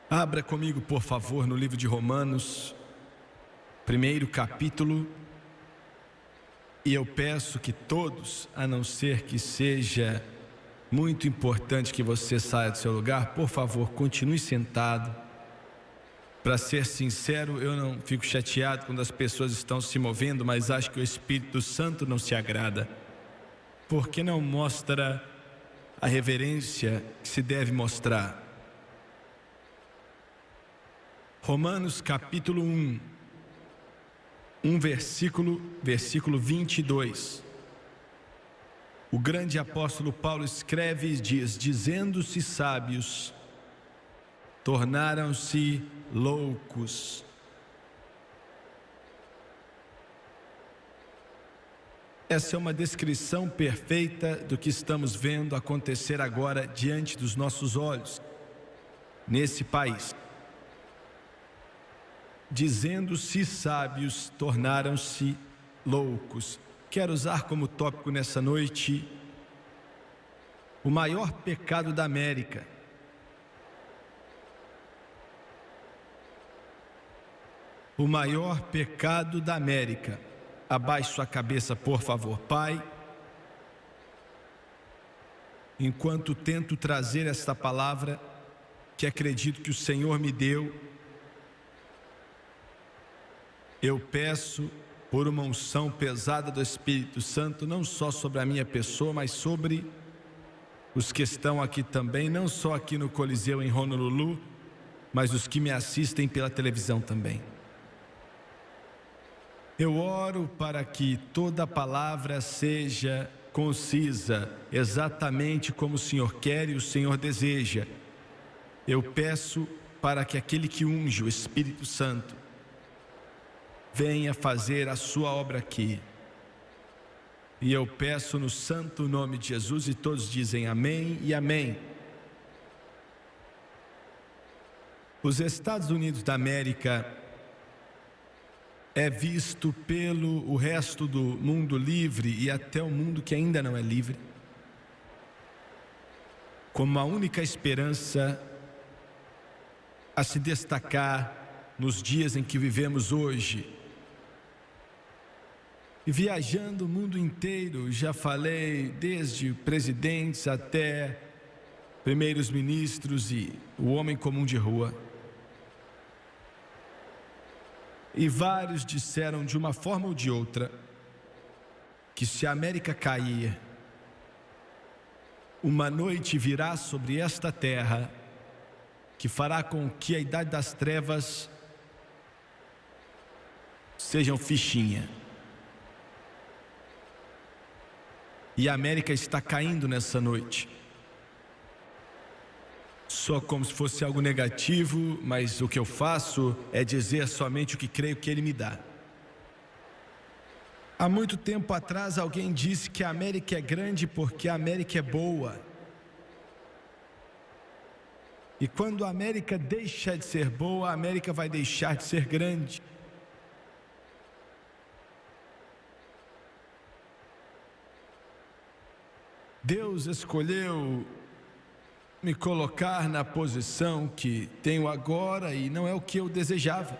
Abra comigo, por favor, no livro de Romanos, primeiro capítulo. E eu peço que todos, a não ser que seja muito importante que você saia do seu lugar, por favor, continue sentado. Para ser sincero, eu não fico chateado quando as pessoas estão se movendo, mas acho que o Espírito Santo não se agrada, porque não mostra a reverência que se deve mostrar. Romanos capítulo 1, versículo 22. O grande apóstolo Paulo escreve e diz: dizendo-se sábios, tornaram-se loucos. Essa é uma descrição perfeita do que estamos vendo acontecer agora diante dos nossos olhos, nesse país. Dizendo-se sábios, tornaram-se loucos. Quero usar como tópico nessa noite o maior pecado da América. O maior pecado da América. Abaixe sua cabeça, por favor, Pai. Enquanto tento trazer esta palavra que acredito que o Senhor me deu, eu peço por uma unção pesada do Espírito Santo, não só sobre a minha pessoa, mas sobre os que estão aqui também, não só aqui no Coliseu em Honolulu, mas os que me assistem pela televisão também. Eu oro para que toda palavra seja concisa, exatamente como o Senhor quer e o Senhor deseja. Eu peço para que aquele que unge, o Espírito Santo, venha fazer a sua obra aqui. E eu peço no santo nome de Jesus, e todos dizem amém e amém. Os Estados Unidos da América é visto pelo o resto do mundo livre e até o mundo que ainda não é livre como a única esperança a se destacar nos dias em que vivemos hoje. E viajando o mundo inteiro, já falei desde presidentes até primeiros ministros e o homem comum de rua. E vários disseram de uma forma ou de outra que se a América cair, uma noite virá sobre esta terra que fará com que a idade das trevas sejam fichinha. E a América está caindo nessa noite. Só como se fosse algo negativo, mas o que eu faço é dizer somente o que creio que Ele me dá. Há muito tempo atrás alguém disse que a América é grande porque a América é boa. E quando a América deixa de ser boa, a América vai deixar de ser grande. Deus escolheu me colocar na posição que tenho agora e não é o que eu desejava.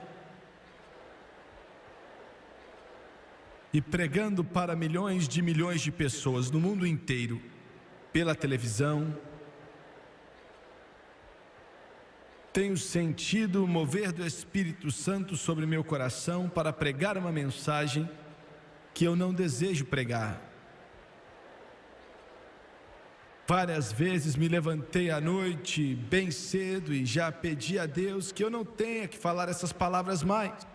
E pregando para milhões de pessoas no mundo inteiro, pela televisão, tenho sentido o mover do Espírito Santo sobre meu coração para pregar uma mensagem que eu não desejo pregar. Várias vezes me levantei à noite bem cedo e já pedi a Deus que eu não tenha que falar essas palavras mais.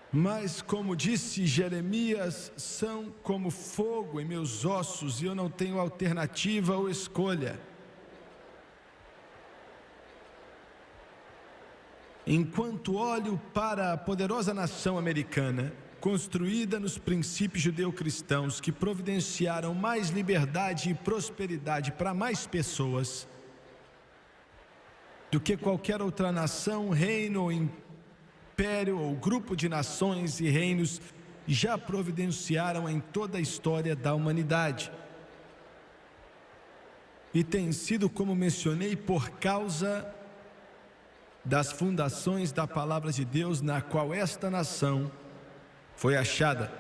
Mas como disse Jeremias, são como fogo em meus ossos e eu não tenho alternativa ou escolha. Enquanto olho para a poderosa nação americana, construída nos princípios judeu-cristãos que providenciaram mais liberdade e prosperidade para mais pessoas do que qualquer outra nação, reino ou império ou grupo de nações e reinos já providenciaram em toda a história da humanidade. e tem sido, como mencionei, por causa das fundações da palavra de Deus na qual esta nação foi achada.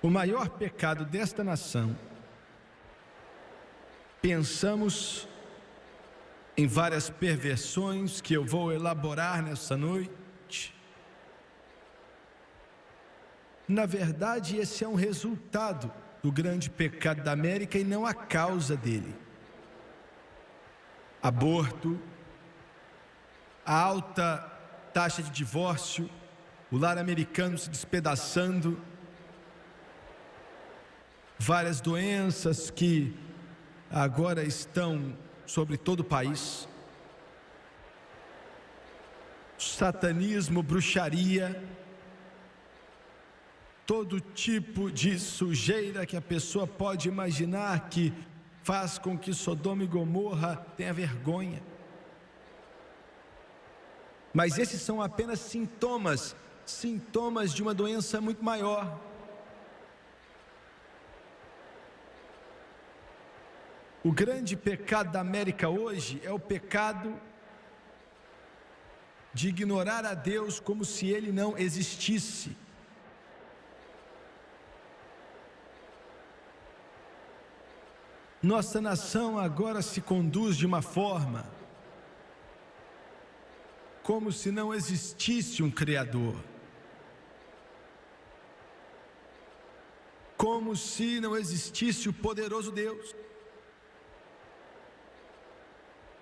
O maior pecado desta nação, pensamos em várias perversões que eu vou elaborar nessa noite. Na verdade, esse é um resultado do grande pecado da América e não a causa dele. Aborto, a alta taxa de divórcio, o lar americano se despedaçando, várias doenças que agora estão sobre todo o país, satanismo, bruxaria, todo tipo de sujeira que a pessoa pode imaginar que faz com que Sodoma e Gomorra tenha vergonha. Mas esses são apenas sintomas de uma doença muito maior. O grande pecado da América hoje é o pecado de ignorar a Deus como se Ele não existisse. Nossa nação agora se conduz de uma forma como se não existisse um Criador, como se não existisse o poderoso Deus,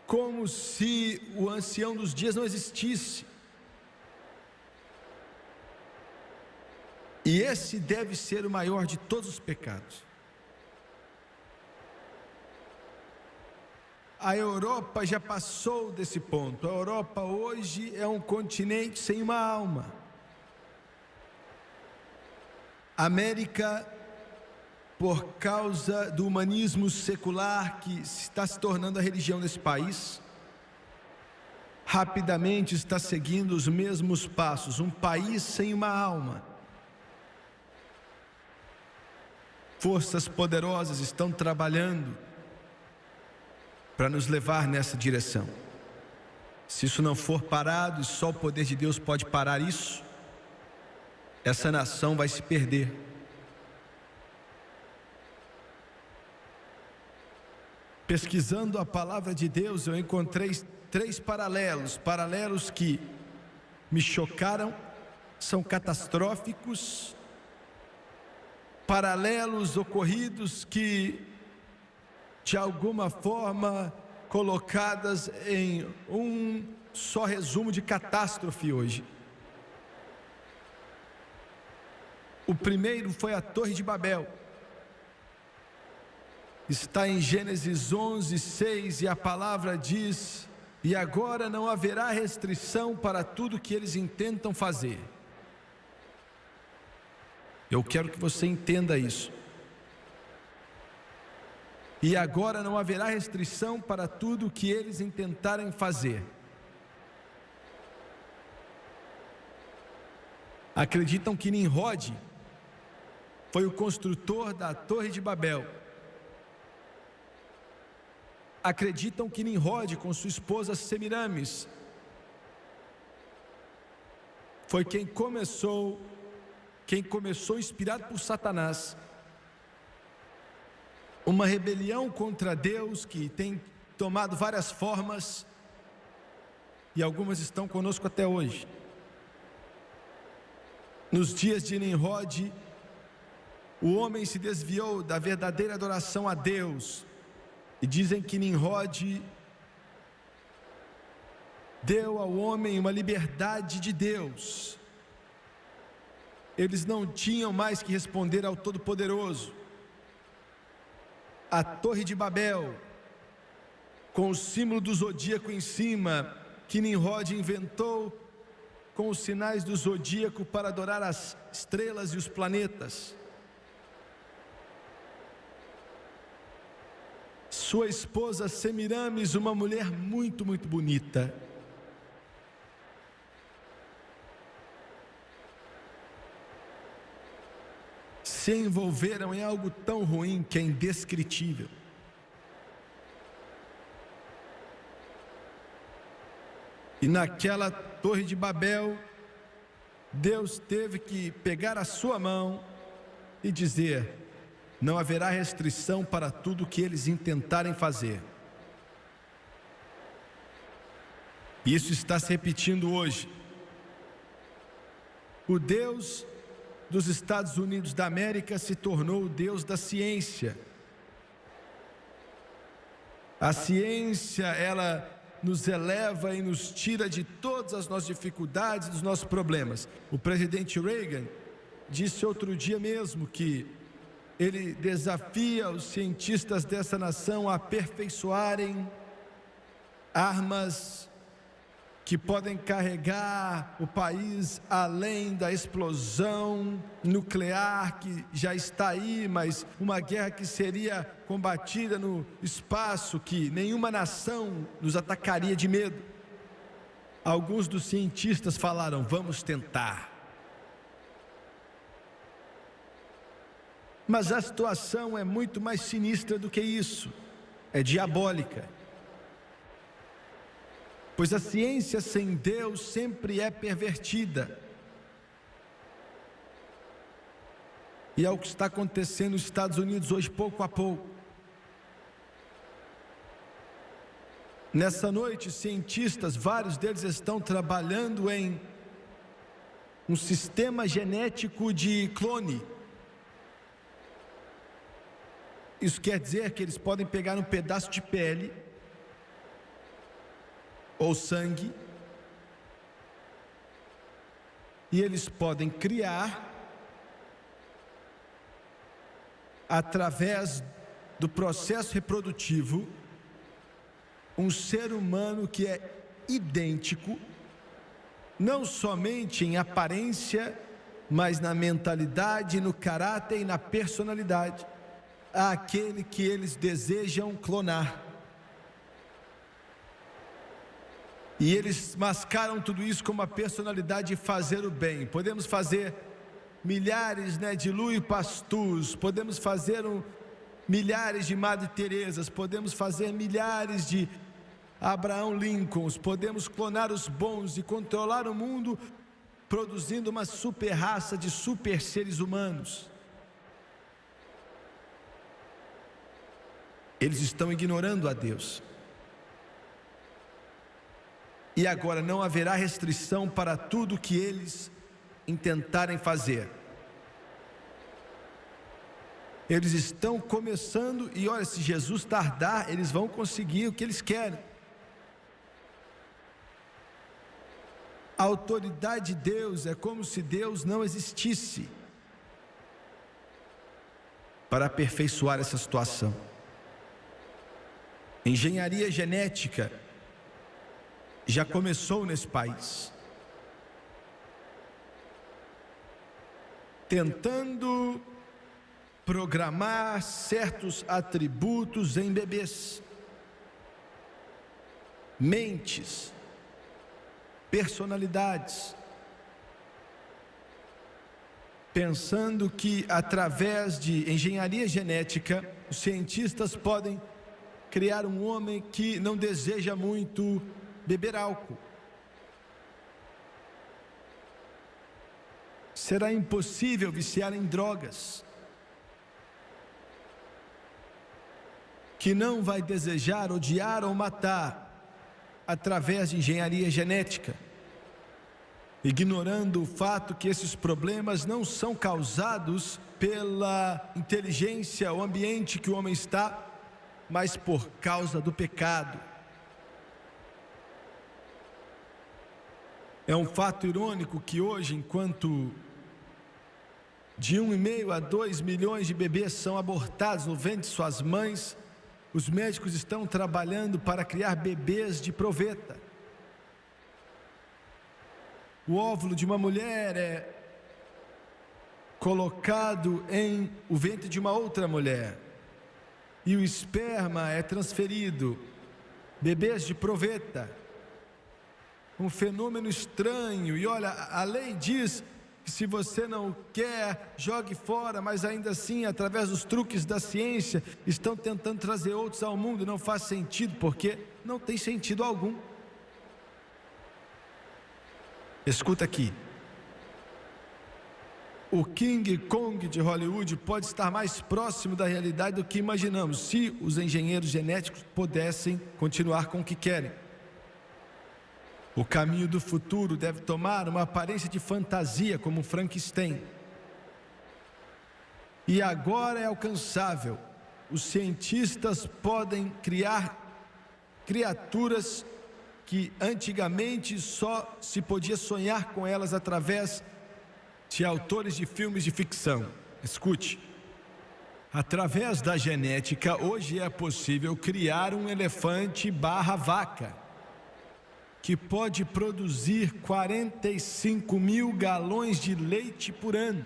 como se o ancião dos dias não existisse. E esse deve ser o maior de todos os pecados. A Europa já passou desse ponto. A Europa hoje é um continente sem uma alma. A América, por causa do humanismo secular que está se tornando a religião desse país, rapidamente está seguindo os mesmos passos. Um país sem uma alma. Forças poderosas estão trabalhando para nos levar nessa direção. Se isso não for parado, e só o poder de Deus pode parar isso, essa nação vai se perder. Pesquisando a palavra de Deus, eu encontrei 3 paralelos que me chocaram, são catastróficos, paralelos ocorridos que, de alguma forma, colocadas em um só resumo de catástrofe hoje. O primeiro foi a Torre de Babel. Está em Gênesis 11:6, e a palavra diz: e agora não haverá restrição para tudo que eles intentam fazer. Eu quero que você entenda isso. E agora não haverá restrição para tudo o que eles intentarem fazer. Acreditam que Nimrod foi o construtor da Torre de Babel. Acreditam que Nimrod, com sua esposa Semiramis, foi quem começou, inspirado por Satanás, uma rebelião contra Deus que tem tomado várias formas, e algumas estão conosco até hoje. Nos dias de Nimrod, o homem se desviou da verdadeira adoração a Deus, e dizem que Nimrod deu ao homem uma liberdade de Deus. Eles não tinham mais que responder ao Todo-Poderoso. A Torre de Babel, com o símbolo do zodíaco em cima, que Nimrod inventou com os sinais do zodíaco para adorar as estrelas e os planetas. Sua esposa Semiramis, uma mulher muito, muito bonita, se envolveram em algo tão ruim que é indescritível. E naquela Torre de Babel, Deus teve que pegar a sua mão e dizer: não haverá restrição para tudo que eles intentarem fazer. Isso está se repetindo hoje. O Deus dos Estados Unidos da América se tornou o Deus da ciência. A ciência, ela nos eleva e nos tira de todas as nossas dificuldades, dos nossos problemas. O presidente Reagan disse outro dia mesmo que ele desafia os cientistas dessa nação a aperfeiçoarem armas que podem carregar o país além da explosão nuclear que já está aí, mas uma guerra que seria combatida no espaço, que nenhuma nação nos atacaria de medo. Alguns dos cientistas falaram: vamos tentar. Mas a situação é muito mais sinistra do que isso, é diabólica. Pois a ciência sem Deus sempre é pervertida. E é o que está acontecendo nos Estados Unidos hoje, pouco a pouco. Nessa noite, cientistas, vários deles estão trabalhando em um sistema genético de clone. Isso quer dizer que eles podem pegar um pedaço de pele ou sangue, e eles podem criar, através do processo reprodutivo, um ser humano que é idêntico, não somente em aparência, mas na mentalidade, no caráter e na personalidade, àquele que eles desejam clonar. E eles mascaram tudo isso com uma personalidade de fazer o bem. Podemos fazer milhares de Louis Pasteurs, podemos fazer milhares de Madre Teresas, podemos fazer milhares de Abraham Lincolns, podemos clonar os bons e controlar o mundo, produzindo uma super raça de super seres humanos. Eles estão ignorando a Deus. E agora não haverá restrição para tudo que eles intentarem fazer. Eles estão começando, e olha, se Jesus tardar, eles vão conseguir o que eles querem. A autoridade de Deus é como se Deus não existisse para aperfeiçoar essa situação. Engenharia genética já começou nesse país, tentando programar certos atributos em bebês, mentes, personalidades, pensando que através de engenharia genética os cientistas podem criar um homem que não deseja muito beber álcool. Será impossível viciar em drogas, que não vai desejar odiar ou matar através de engenharia genética, ignorando o fato que esses problemas não são causados pela inteligência ou ambiente que o homem está, mas por causa do pecado. É um fato irônico que hoje, enquanto de 1,5 a 2 milhões de bebês são abortados no ventre de suas mães, os médicos estão trabalhando para criar bebês de proveta. O óvulo de uma mulher é colocado em o ventre de uma outra mulher, e o esperma é transferido. Bebês de proveta. Um fenômeno estranho. E olha, a lei diz que se você não quer, jogue fora, mas ainda assim, através dos truques da ciência, estão tentando trazer outros ao mundo e não faz sentido, porque não tem sentido algum. Escuta aqui. O King Kong de Hollywood pode estar mais próximo da realidade do que imaginamos, se os engenheiros genéticos pudessem continuar com o que querem. O caminho do futuro deve tomar uma aparência de fantasia, como Frankenstein. E agora é alcançável. Os cientistas podem criar criaturas que antigamente só se podia sonhar com elas através de autores de filmes de ficção. Escute. Através da genética, hoje é possível criar um elefante/vaca que pode produzir 45 mil galões de leite por ano.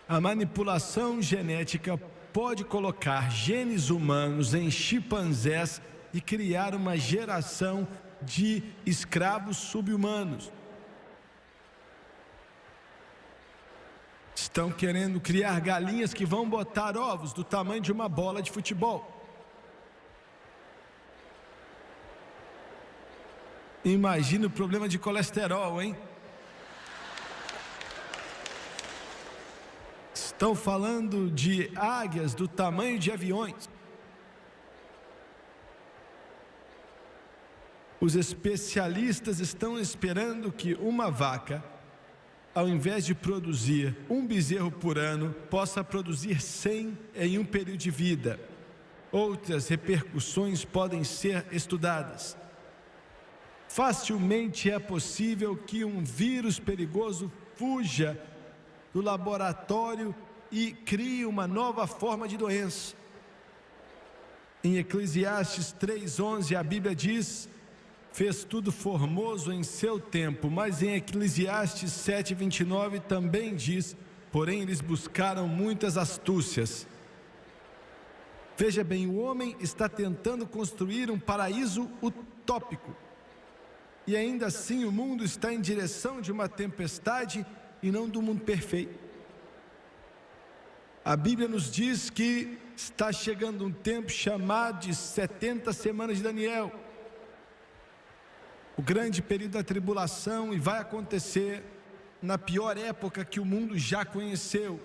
A manipulação genética pode colocar genes humanos em chimpanzés e criar uma geração de escravos sub-humanos. Estão querendo criar galinhas que vão botar ovos do tamanho de uma bola de futebol. Imagina o problema de colesterol, hein? Estão falando de águias do tamanho de aviões. Os especialistas estão esperando que uma vaca, ao invés de produzir um bezerro por ano, possa produzir 100 em um período de vida. Outras repercussões podem ser estudadas. Facilmente é possível que um vírus perigoso fuja do laboratório e crie uma nova forma de doença. Em Eclesiastes 3:11, a Bíblia diz: fez tudo formoso em seu tempo. Mas em Eclesiastes 7:29 também diz: porém eles buscaram muitas astúcias. Veja bem, o homem está tentando construir um paraíso utópico. E ainda assim o mundo está em direção de uma tempestade e não do mundo perfeito. A Bíblia nos diz que está chegando um tempo chamado de 70 semanas de Daniel. O grande período da tribulação, e vai acontecer na pior época que o mundo já conheceu.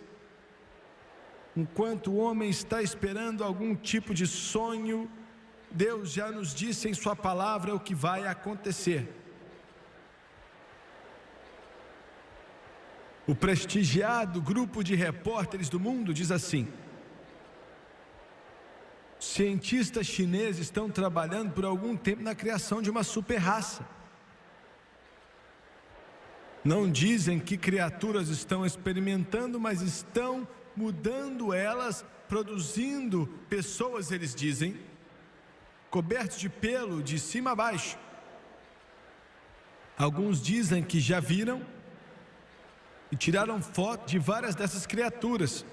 Enquanto o homem está esperando algum tipo de sonho, Deus já nos disse em sua palavra o que vai acontecer. O prestigiado grupo de repórteres do mundo diz assim: cientistas chineses estão trabalhando por algum tempo na criação de uma super-raça. Não dizem que criaturas estão experimentando, mas estão mudando elas, produzindo pessoas, eles dizem, cobertos de pelo de cima a baixo. Alguns dizem que já viram e tiraram foto de várias dessas criaturas.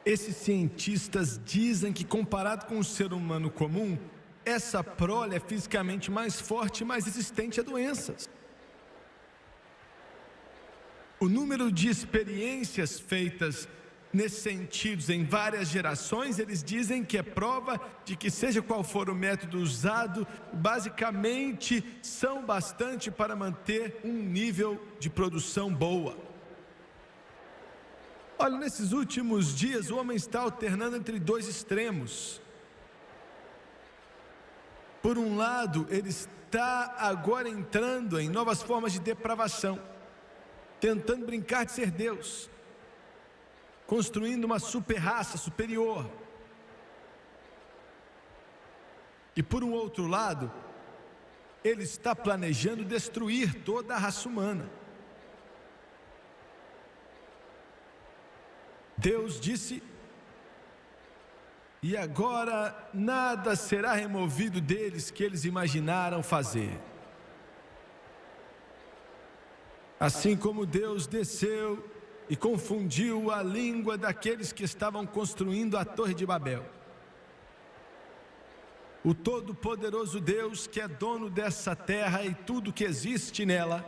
Esses cientistas dizem que, comparado com o ser humano comum, essa prole é fisicamente mais forte e mais resistente a doenças. O número de experiências feitas nesses sentidos em várias gerações, eles dizem que é prova de que, seja qual for o método usado, basicamente são bastante para manter um nível de produção boa. Olha, nesses últimos dias o homem está alternando entre dois extremos. Por um lado, ele está agora entrando em novas formas de depravação, tentando brincar de ser Deus, construindo uma super-raça superior. E por um outro lado, ele está planejando destruir toda a raça humana. Deus disse: e agora nada será removido deles que eles imaginaram fazer. Assim como Deus desceu e confundiu a língua daqueles que estavam construindo a Torre de Babel, o Todo-Poderoso Deus, que é dono dessa terra e tudo que existe nela,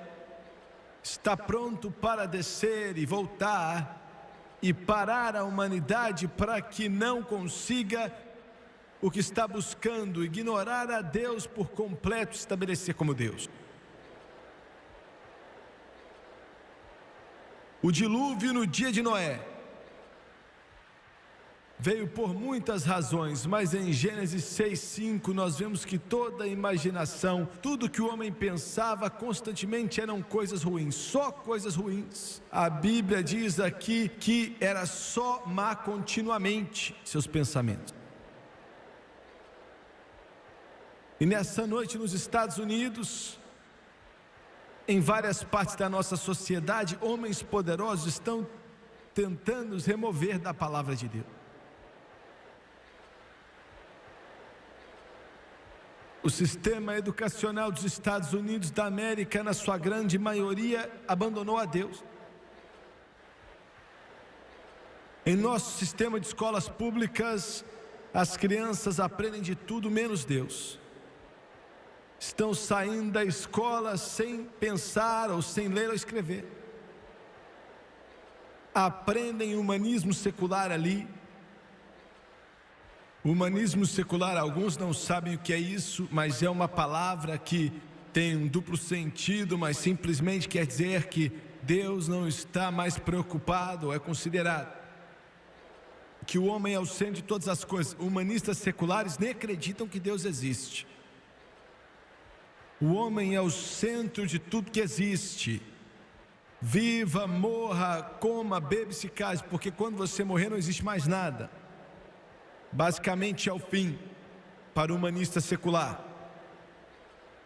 está pronto para descer e voltar e parar a humanidade para que não consiga o que está buscando, ignorar a Deus por completo, estabelecer como Deus. O dilúvio no dia de Noé veio por muitas razões, mas em Gênesis 6:5 nós vemos que toda a imaginação, tudo que o homem pensava constantemente eram coisas ruins, só coisas ruins. A Bíblia diz aqui que era só má continuamente seus pensamentos. E nessa noite nos Estados Unidos, em várias partes da nossa sociedade, homens poderosos estão tentando nos remover da palavra de Deus. O sistema educacional dos Estados Unidos da América, na sua grande maioria, abandonou a Deus. Em nosso sistema de escolas públicas, as crianças aprendem de tudo menos Deus. Estão saindo da escola sem pensar ou sem ler ou escrever. Aprendem humanismo secular ali. O humanismo secular, alguns não sabem o que é isso, mas é uma palavra que tem um duplo sentido, mas simplesmente quer dizer que Deus não está mais preocupado, é considerado que o homem é o centro de todas as coisas. Humanistas seculares nem acreditam que Deus existe. O homem é o centro de tudo que existe. Viva, morra, coma, beba e se case, porque quando você morrer não existe mais nada. Basicamente é o fim para o humanista secular.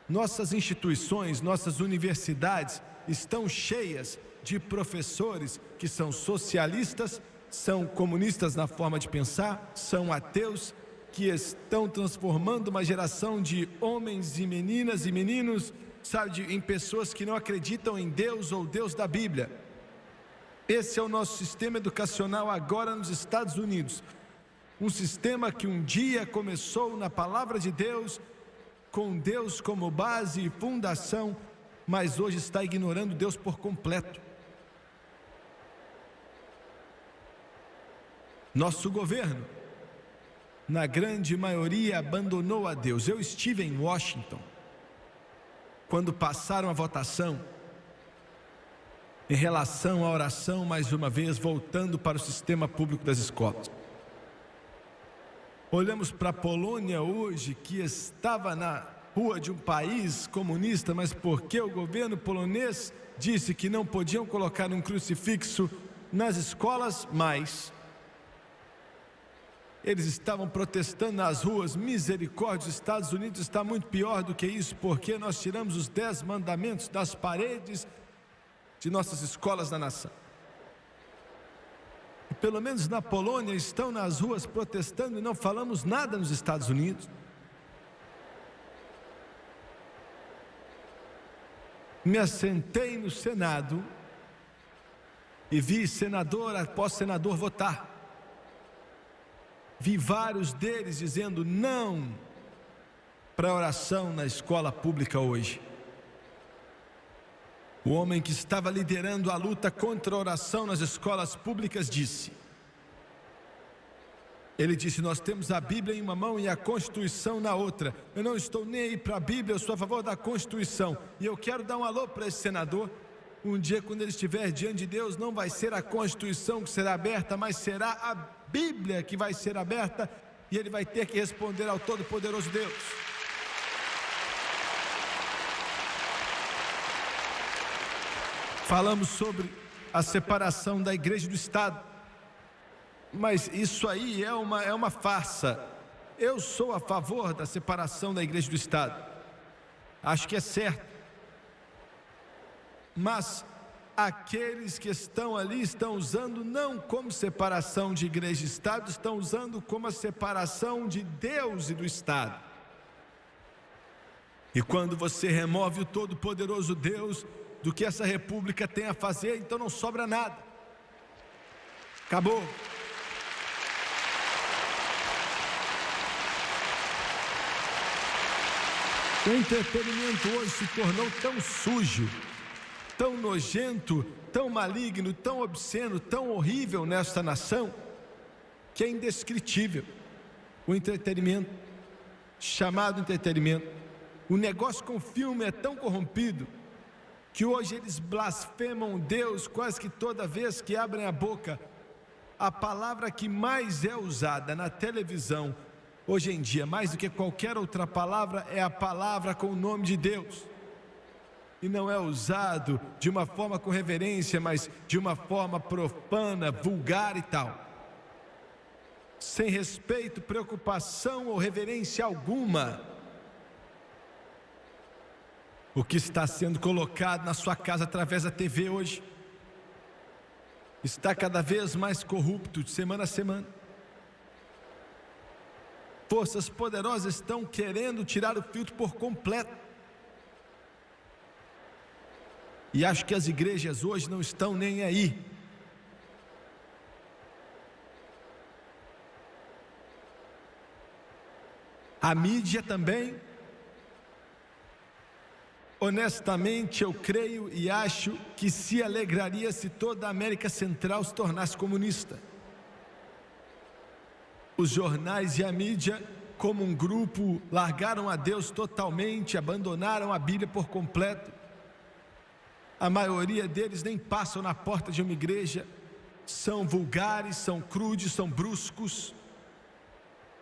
Nossas instituições, nossas universidades estão cheias de professores que são socialistas, são comunistas na forma de pensar, são ateus, que estão transformando uma geração de homens e meninos, sabe, em pessoas que não acreditam em Deus ou Deus da Bíblia. Esse é o nosso sistema educacional agora nos Estados Unidos. Um sistema que um dia começou na palavra de Deus, com Deus como base e fundação, mas hoje está ignorando Deus por completo. Nosso governo, na grande maioria, abandonou a Deus. Eu estive em Washington quando passaram a votação em relação à oração, mais uma vez voltando para o sistema público das escolas. Olhamos para a Polônia hoje, que estava na rua de um país comunista, mas porque o governo polonês disse que não podiam colocar um crucifixo nas escolas mais, eles estavam protestando nas ruas. Misericórdia, os Estados Unidos está muito pior do que isso, porque nós tiramos os 10 mandamentos das paredes de nossas escolas da nação. E pelo menos na Polônia estão nas ruas protestando e não falamos nada nos Estados Unidos. Me assentei no Senado e vi senador após senador votar. Vi vários deles dizendo não para a oração na escola pública hoje. O homem que estava liderando a luta contra a oração nas escolas públicas disse, nós temos a Bíblia em uma mão e a Constituição na outra. Eu não estou nem aí para a Bíblia, eu sou a favor da Constituição. E eu quero dar um alô para esse senador. Um dia, quando ele estiver diante de Deus, não vai ser a Constituição que será aberta, mas será a Bíblia que vai ser aberta, e ele vai ter que responder ao Todo-Poderoso Deus. Falamos sobre a separação da igreja do Estado, mas isso aí é uma farsa. Eu sou a favor da separação da igreja do Estado, acho que é certo, mas aqueles que estão ali estão usando não como separação de igreja e Estado, estão usando como a separação de Deus e do Estado. E quando você remove o Todo-Poderoso Deus do que essa república tem a fazer, então não sobra nada. Acabou. O entretenimento hoje se tornou tão sujo, tão nojento, tão maligno, tão obsceno, tão horrível nesta nação, que é indescritível. O entretenimento, chamado entretenimento, o negócio com filme é tão corrompido, que hoje eles blasfemam Deus quase que toda vez que abrem a boca. A palavra que mais é usada na televisão, hoje em dia, mais do que qualquer outra palavra, é a palavra com o nome de Deus. E não é usado de uma forma com reverência, mas de uma forma profana, vulgar e tal. Sem respeito, preocupação ou reverência alguma. O que está sendo colocado na sua casa através da TV hoje está cada vez mais corrupto, de semana a semana. Forças poderosas estão querendo tirar o filtro por completo. E acho que as igrejas hoje não estão nem aí. A mídia também. Honestamente, eu creio e acho que se alegraria se toda a América Central se tornasse comunista. Os jornais e a mídia, como um grupo, largaram a Deus totalmente, abandonaram a Bíblia por completo. A maioria deles nem passam na porta de uma igreja, são vulgares, são crudes, são bruscos.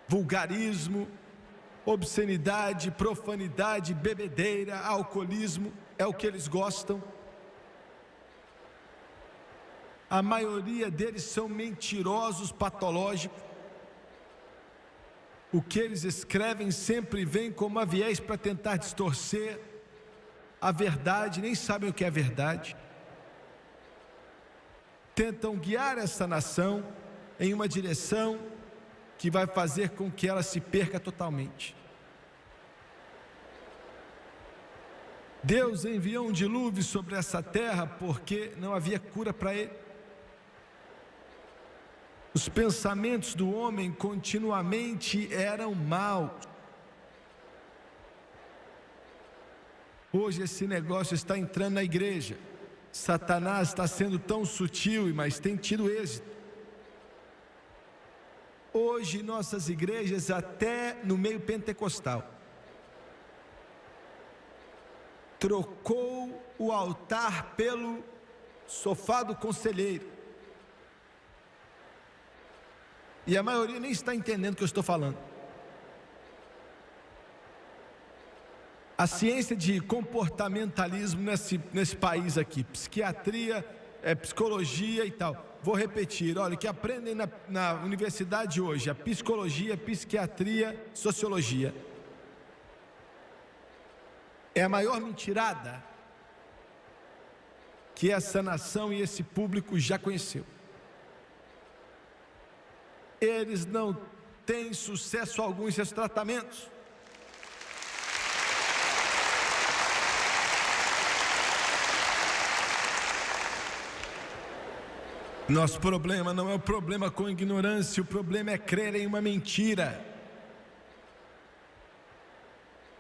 Vulgarismo, obscenidade, profanidade, bebedeira, alcoolismo, é o que eles gostam. A maioria deles são mentirosos, patológicos. O que eles escrevem sempre vem como aviés para tentar distorcer a verdade, nem sabem o que é verdade. Tentam guiar essa nação em uma direção que vai fazer com que ela se perca totalmente. Deus enviou um dilúvio sobre essa terra porque não havia cura para ele. Os pensamentos do homem continuamente eram maus. Hoje esse negócio está entrando na igreja. Satanás está sendo tão sutil, mas tem tido êxito. Hoje nossas igrejas, até no meio pentecostal, trocou o altar pelo sofá do conselheiro. E a maioria nem está entendendo o que eu estou falando. A ciência de comportamentalismo nesse país aqui, psiquiatria, psicologia e tal. Vou repetir, olha, que aprendem na universidade hoje, a psicologia, psiquiatria, sociologia. É a maior mentirada que essa nação e esse público já conheceu. Eles não têm sucesso algum em seus tratamentos. Nosso problema não é o problema com ignorância, o problema é crer em uma mentira.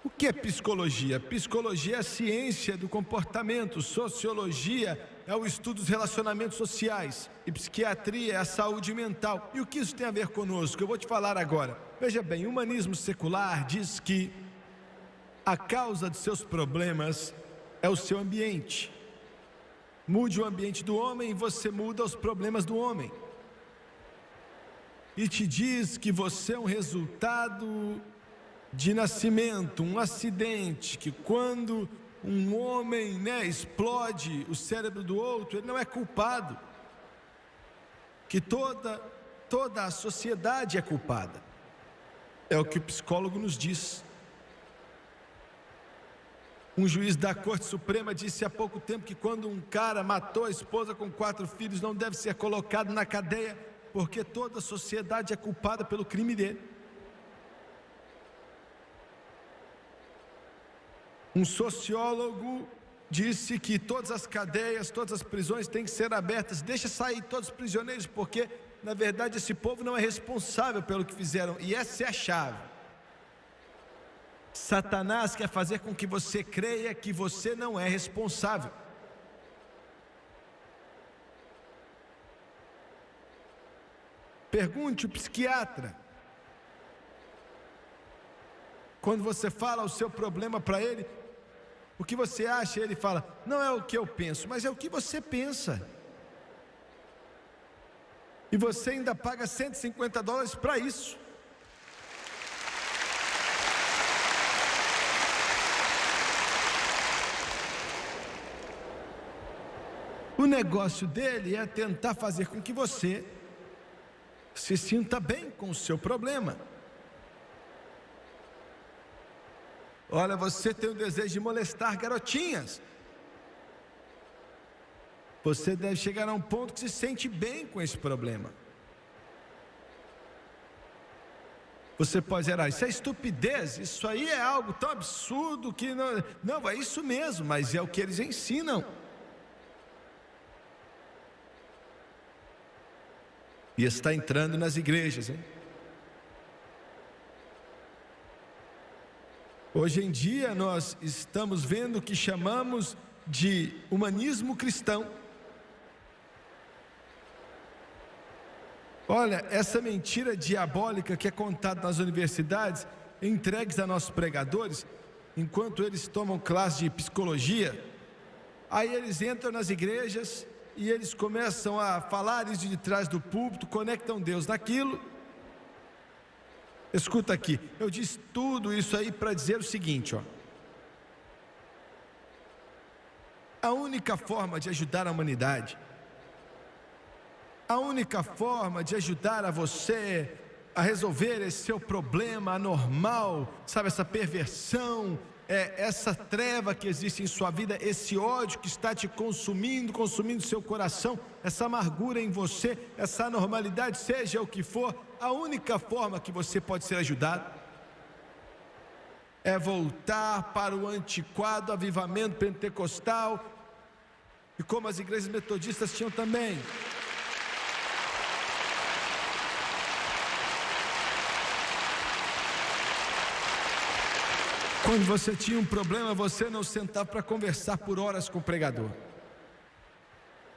O que é psicologia? Psicologia é a ciência do comportamento, sociologia é o estudo dos relacionamentos sociais e psiquiatria é a saúde mental. E o que isso tem a ver conosco? Eu vou te falar agora. Veja bem, o humanismo secular diz que a causa de seus problemas é o seu ambiente. Mude o ambiente do homem e você muda os problemas do homem. E te diz que você é um resultado de nascimento, um acidente, que quando um homem, explode o cérebro do outro, ele não é culpado. Que toda a sociedade é culpada. É o que o psicólogo nos diz. Um juiz da Corte Suprema disse há pouco tempo que quando um cara matou a esposa com 4 filhos, não deve ser colocado na cadeia, porque toda a sociedade é culpada pelo crime dele. Um sociólogo disse que todas as cadeias, todas as prisões têm que ser abertas. Deixa sair todos os prisioneiros, porque na verdade esse povo não é responsável pelo que fizeram, e essa é a chave. Satanás quer fazer com que você creia que você não é responsável. Pergunte o psiquiatra. Quando você fala o seu problema para ele, o que você acha, ele fala: não é o que eu penso, mas é o que você pensa. E você ainda paga $150 para isso. O negócio dele é tentar fazer com que você se sinta bem com o seu problema. Olha, você tem o desejo de molestar garotinhas. Você deve chegar a um ponto que se sente bem com esse problema. Você pode dizer: isso é estupidez, isso aí é algo tão absurdo que não, é isso mesmo, mas é o que eles ensinam. E está entrando nas igrejas, hein? Hoje em dia nós estamos vendo o que chamamos de humanismo cristão. Olha, essa mentira diabólica que é contada nas universidades, entregues a nossos pregadores, enquanto eles tomam classe de psicologia, aí eles entram nas igrejas e eles começam a falar isso de trás do púlpito, conectam Deus naquilo. Escuta aqui, eu disse tudo isso aí para dizer o seguinte, a única forma de ajudar a humanidade, a única forma de ajudar a você a resolver esse seu problema anormal, sabe, essa perversão, essa treva que existe em sua vida, esse ódio que está te consumindo seu coração, essa amargura em você, essa anormalidade, seja o que for, a única forma que você pode ser ajudado é voltar para o antiquado avivamento pentecostal, e como as igrejas metodistas tinham também. Quando você tinha um problema, você não sentava para conversar por horas com o pregador.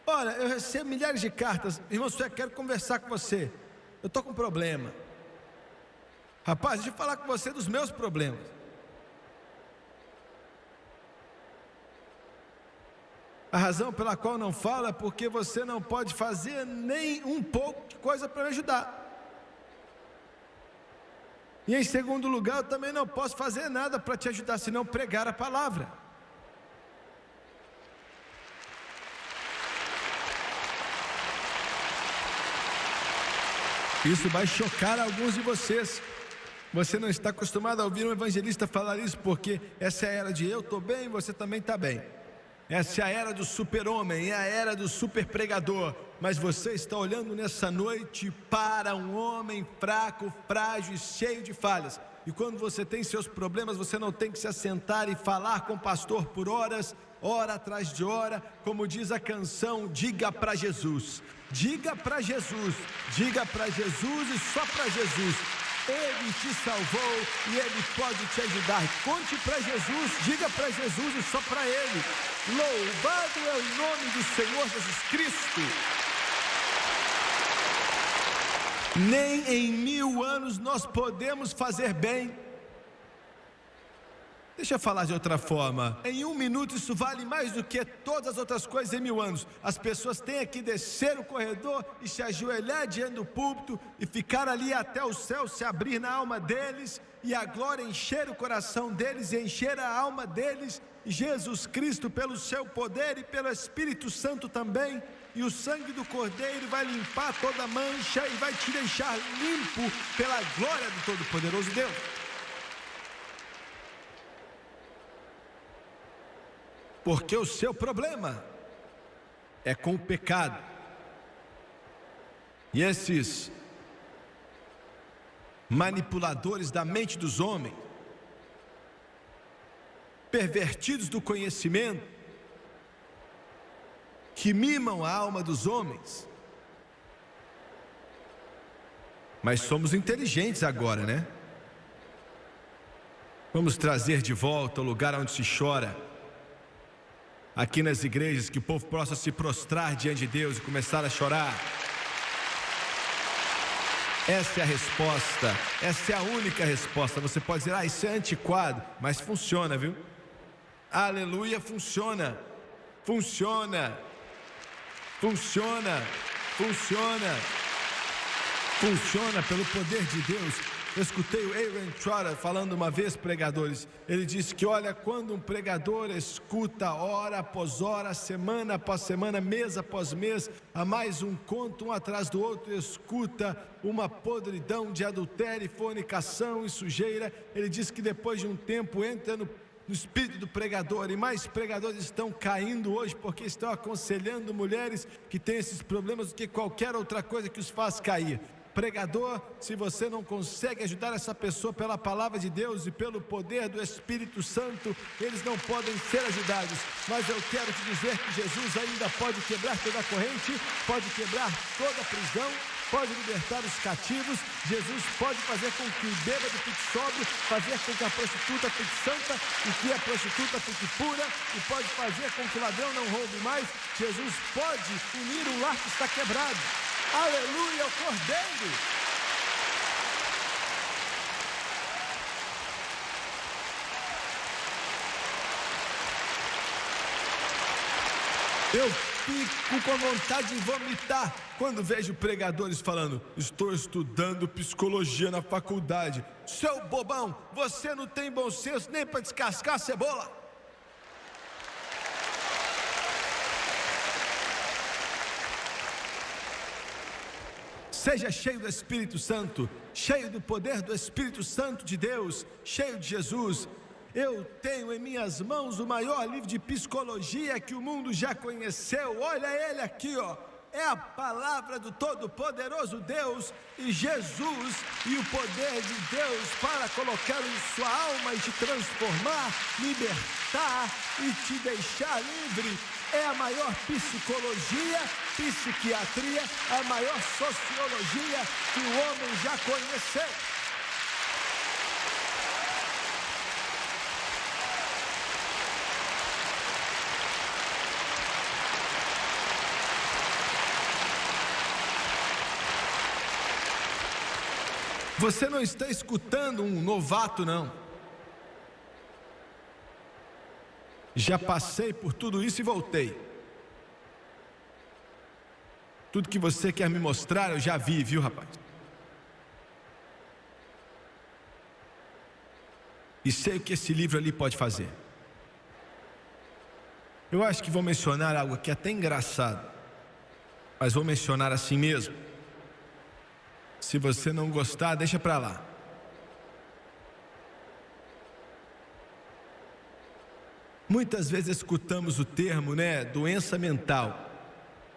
Olha, eu recebo milhares de cartas: irmão, eu quero conversar com você, eu estou com um problema. Rapaz, deixa eu falar com você dos meus problemas. A razão pela qual não fala é porque você não pode fazer nem um pouco de coisa para me ajudar. E em segundo lugar, eu também não posso fazer nada para te ajudar, senão pregar a palavra. Isso vai chocar alguns de vocês. Você não está acostumado a ouvir um evangelista falar isso, porque essa é a era de eu estou bem, você também está bem. Essa é a era do super-homem, é a era do super-pregador. Mas você está olhando nessa noite para um homem fraco, frágil e cheio de falhas. E quando você tem seus problemas, você não tem que se assentar e falar com o pastor por horas, hora atrás de hora. Como diz a canção, diga para Jesus. Diga para Jesus, diga para Jesus e só para Jesus. Ele te salvou e Ele pode te ajudar. Conte para Jesus, diga para Jesus e só para Ele. Louvado é o nome do Senhor Jesus Cristo. Nem em 1000 anos nós podemos fazer bem. Deixa eu falar de outra forma. Em 1 minuto isso vale mais do que todas as outras coisas em 1000 anos. As pessoas têm que descer o corredor e se ajoelhar diante do púlpito e ficar ali até o céu se abrir na alma deles, e a glória encher o coração deles e encher a alma deles. E Jesus Cristo, pelo seu poder e pelo Espírito Santo também, e o sangue do Cordeiro vai limpar toda mancha e vai te deixar limpo pela glória do Todo-Poderoso Deus. Porque o seu problema é com o pecado. E esses manipuladores da mente dos homens, pervertidos do conhecimento, que mimam a alma dos homens. Mas somos inteligentes agora, né? Vamos trazer de volta o lugar onde se chora. Aqui nas igrejas, que o povo possa se prostrar diante de Deus e começar a chorar. Essa é a resposta, essa é a única resposta. Você pode dizer, isso é antiquado, mas funciona, viu? Aleluia, funciona, funciona, funciona, funciona, funciona pelo poder de Deus. Eu escutei o Aaron Trotter falando uma vez, pregadores. Ele disse que, olha, quando um pregador escuta hora após hora, semana após semana, mês após mês, a mais um conto, um atrás do outro, escuta uma podridão de adultério, fornicação e sujeira. Ele diz que depois de um tempo entra no espírito do pregador, e mais pregadores estão caindo hoje porque estão aconselhando mulheres que têm esses problemas do que qualquer outra coisa que os faz cair. Pregador, se você não consegue ajudar essa pessoa pela palavra de Deus e pelo poder do Espírito Santo, eles não podem ser ajudados. Mas eu quero te dizer que Jesus ainda pode quebrar toda a corrente, pode quebrar toda a prisão, pode libertar os cativos. Jesus pode fazer com que o bêbado fique sóbrio, fazer com que a prostituta fique santa e que a prostituta fique pura, e pode fazer com que o ladrão não roube mais. Jesus pode unir um lar que está quebrado. Aleluia, o Cordeiro. Eu fico com vontade de vomitar quando vejo pregadores falando, estou estudando psicologia na faculdade. Seu bobão, você não tem bom senso nem para descascar a cebola. Seja cheio do Espírito Santo, cheio do poder do Espírito Santo de Deus, cheio de Jesus. Eu tenho em minhas mãos o maior livro de psicologia que o mundo já conheceu. Olha ele aqui, ó. É a palavra do Todo-Poderoso Deus e Jesus, e o poder de Deus para colocá-lo em sua alma e te transformar, libertar e te deixar livre. É a maior psicologia, psiquiatria, a maior sociologia que o homem já conheceu. Você não está escutando um novato, não. Já passei por tudo isso e voltei. Tudo que você quer me mostrar eu já vi, viu, rapaz? E sei o que esse livro ali pode fazer. Eu acho que vou mencionar algo aqui até engraçado, mas vou mencionar assim mesmo. Se você não gostar, deixa pra lá. Muitas vezes escutamos o termo, doença mental.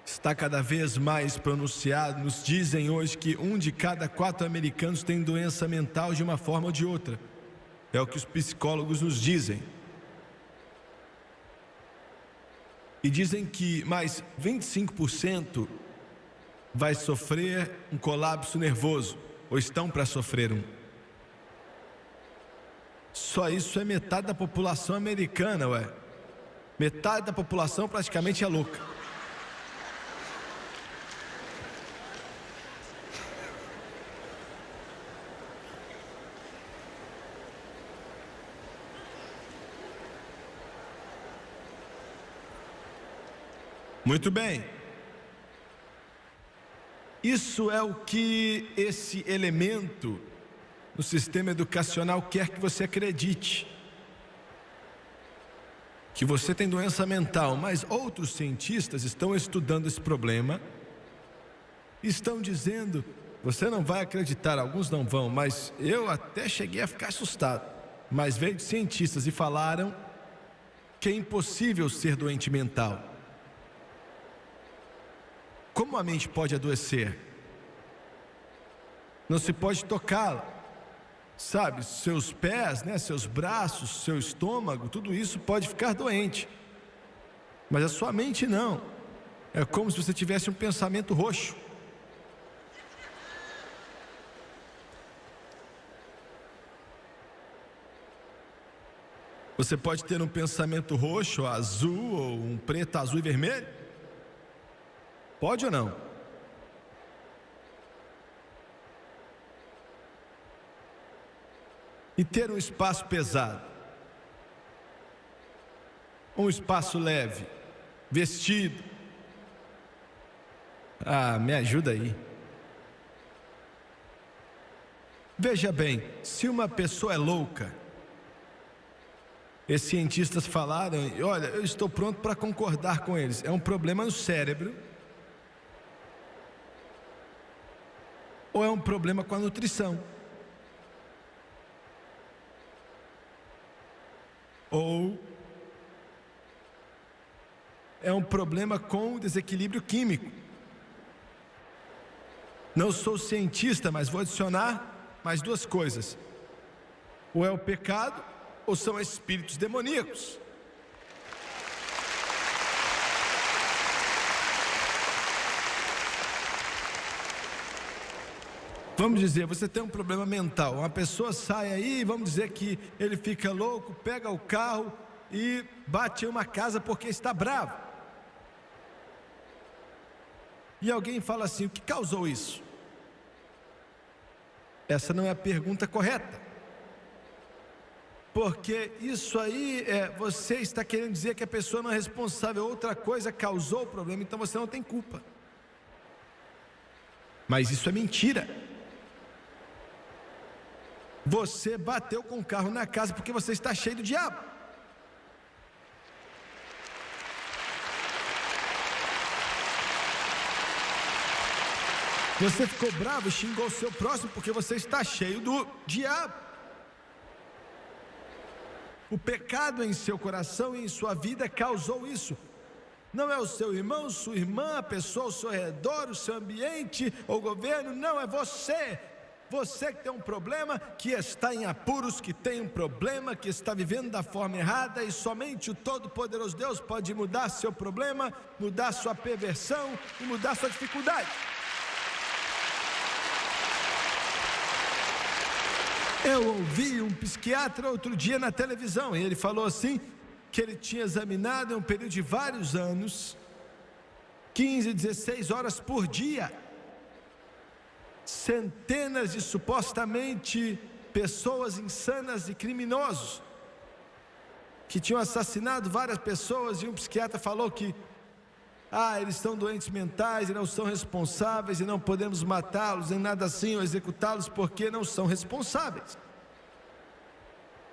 Está cada vez mais pronunciado. Nos dizem hoje que 1 de cada 4 americanos tem doença mental de uma forma ou de outra. É o que os psicólogos nos dizem. E dizem que mais 25% vai sofrer um colapso nervoso, ou estão para sofrer um. Só isso é metade da população americana, Metade da população praticamente é louca. Muito bem. Isso é o que esse elemento no sistema educacional quer que você acredite. Que você tem doença mental, mas outros cientistas estão estudando esse problema. Estão dizendo, você não vai acreditar, alguns não vão, mas eu até cheguei a ficar assustado. Mas veio de cientistas e falaram que é impossível ser doente mental. Como a mente pode adoecer? Não se pode tocá-la. Sabe, seus pés, seus braços, seu estômago, tudo isso pode ficar doente. Mas a sua mente não. É como se você tivesse um pensamento roxo. Você pode ter um pensamento roxo, azul, ou um preto, azul e vermelho? Pode ou não? e ter um espaço pesado, um espaço leve, vestido. Me ajuda aí. Veja bem, se uma pessoa é louca, esses cientistas falaram, e olha, eu estou pronto para concordar com eles, é um problema no cérebro, ou é um problema com a nutrição, ou é um problema com o desequilíbrio químico. Não sou cientista, mas vou adicionar mais duas coisas: ou é o pecado, ou são espíritos demoníacos. Vamos dizer, você tem um problema mental, uma pessoa sai aí, vamos dizer que ele fica louco, pega o carro e bate em uma casa porque está bravo. E alguém fala assim: o que causou isso? Essa não é a pergunta correta, porque isso aí você está querendo dizer que a pessoa não é responsável, outra coisa causou o problema, então você não tem culpa. Mas isso é mentira. Você bateu com o carro na casa porque você está cheio do diabo. Você ficou bravo e xingou o seu próximo porque você está cheio do diabo. O pecado em seu coração e em sua vida causou isso. Não é o seu irmão, sua irmã, a pessoa ao seu redor, o seu ambiente, ou o governo, não, é você. Você que tem um problema, que está em apuros, que tem um problema, que está vivendo da forma errada, e somente o Todo-Poderoso Deus pode mudar seu problema, mudar sua perversão e mudar sua dificuldade. Eu ouvi um psiquiatra outro dia na televisão, e ele falou assim, que ele tinha examinado em um período de vários anos, 15, 16 horas por dia, centenas de supostamente pessoas insanas e criminosos, que tinham assassinado várias pessoas, e um psiquiatra falou que eles são doentes mentais e não são responsáveis, e não podemos matá-los, nem nada assim, ou executá-los, porque não são responsáveis.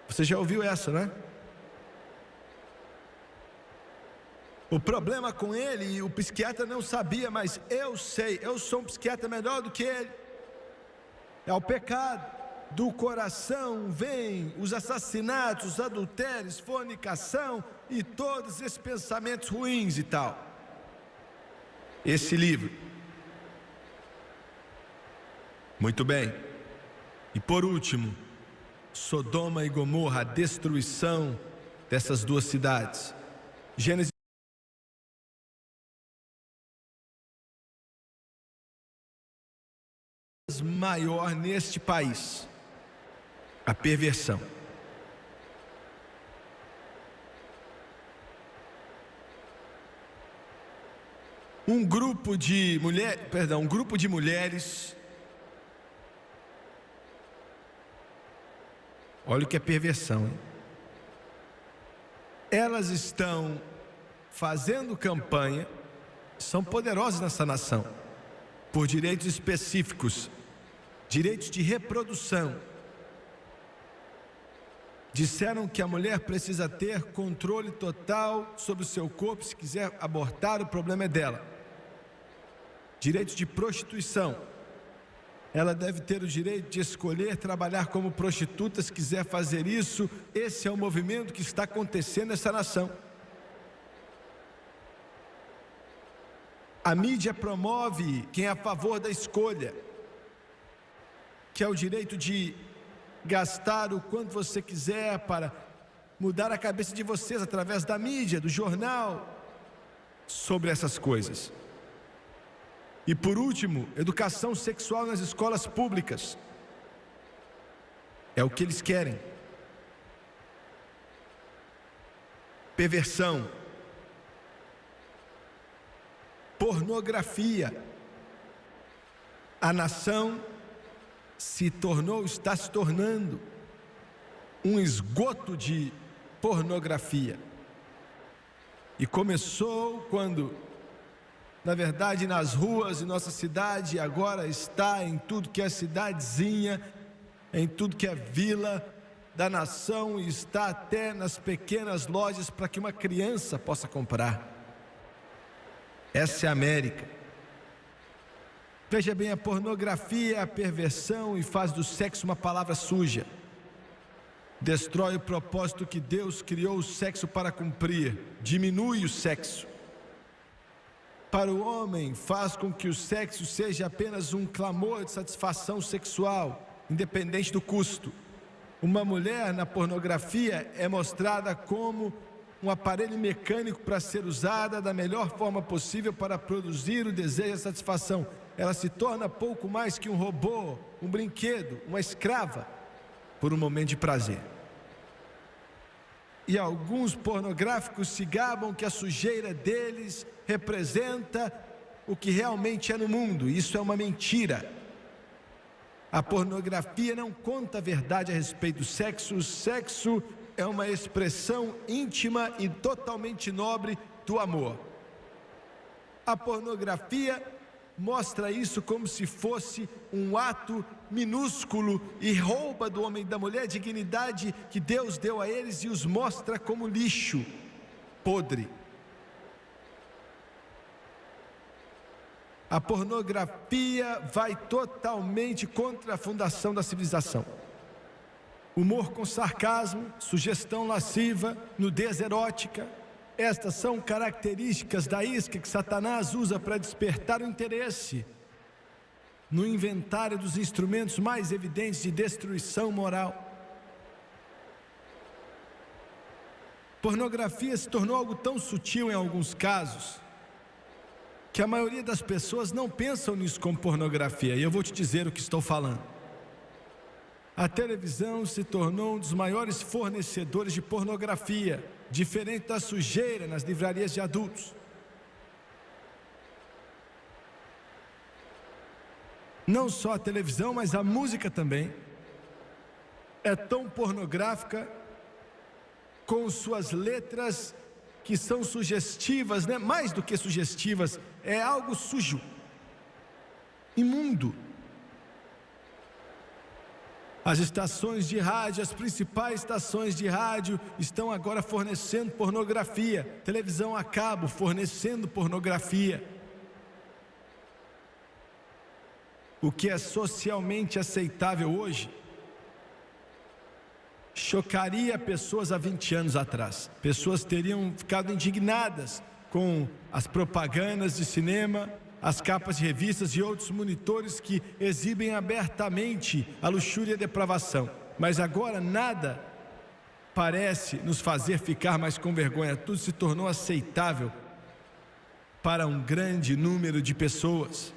Você já ouviu essa, né? O problema com ele, o psiquiatra não sabia, mas eu sei, eu sou um psiquiatra melhor do que ele. É o pecado. Do coração vem os assassinatos, os adultérios, fornicação e todos esses pensamentos ruins e tal. Esse livro. Muito bem. E por último, Sodoma e Gomorra, a destruição dessas duas cidades. Gênesis maior neste país, a perversão. Um grupo de mulheres, olha o que é perversão, hein? Elas estão fazendo campanha, são poderosas nessa nação, por direitos específicos, direitos de reprodução. Disseram que a mulher precisa ter controle total sobre o seu corpo, se quiser abortar, o problema é dela. Direito de prostituição. Ela deve ter o direito de escolher trabalhar como prostituta, se quiser fazer isso. Esse é o movimento que está acontecendo nessa nação. A mídia promove quem é a favor da escolha, que é o direito de gastar o quanto você quiser para mudar a cabeça de vocês através da mídia, do jornal, sobre essas coisas. E por último, educação sexual nas escolas públicas. É o que eles querem. Perversão. Pornografia. A nação está se tornando um esgoto de pornografia. E começou quando, na verdade, nas ruas de nossa cidade, agora está em tudo que é cidadezinha, em tudo que é vila da nação, e está até nas pequenas lojas para que uma criança possa comprar. Essa é a América. Veja bem, a pornografia é a perversão e faz do sexo uma palavra suja. Destrói o propósito que Deus criou o sexo para cumprir, diminui o sexo. Para o homem, faz com que o sexo seja apenas um clamor de satisfação sexual, independente do custo. Uma mulher na pornografia é mostrada como um aparelho mecânico para ser usada da melhor forma possível para produzir o desejo e a satisfação. Ela se torna pouco mais que um robô, um brinquedo, uma escrava, por um momento de prazer. E alguns pornográficos se gabam que a sujeira deles representa o que realmente é no mundo. Isso é uma mentira. A pornografia não conta a verdade a respeito do sexo. O sexo é uma expressão íntima e totalmente nobre do amor. A pornografia mostra isso como se fosse um ato minúsculo e rouba do homem e da mulher a dignidade que Deus deu a eles e os mostra como lixo podre. A pornografia vai totalmente contra a fundação da civilização. Humor com sarcasmo, sugestão lasciva, nudez erótica. Estas são características da isca que Satanás usa para despertar o interesse no inventário dos instrumentos mais evidentes de destruição moral. Pornografia se tornou algo tão sutil em alguns casos que a maioria das pessoas não pensam nisso como pornografia. E eu vou te dizer o que estou falando. A televisão se tornou um dos maiores fornecedores de pornografia, diferente da sujeira nas livrarias de adultos. Não só a televisão, mas a música também é tão pornográfica, com suas letras que são sugestivas, né? Mais do que sugestivas, é algo sujo, imundo. As estações de rádio, as principais estações de rádio estão agora fornecendo pornografia. Televisão a cabo fornecendo pornografia. O que é socialmente aceitável hoje chocaria pessoas há 20 anos atrás. Pessoas teriam ficado indignadas com as propagandas de cinema, as capas de revistas e outros monitores que exibem abertamente a luxúria e a depravação. Mas agora nada parece nos fazer ficar mais com vergonha. Tudo se tornou aceitável para um grande número de pessoas.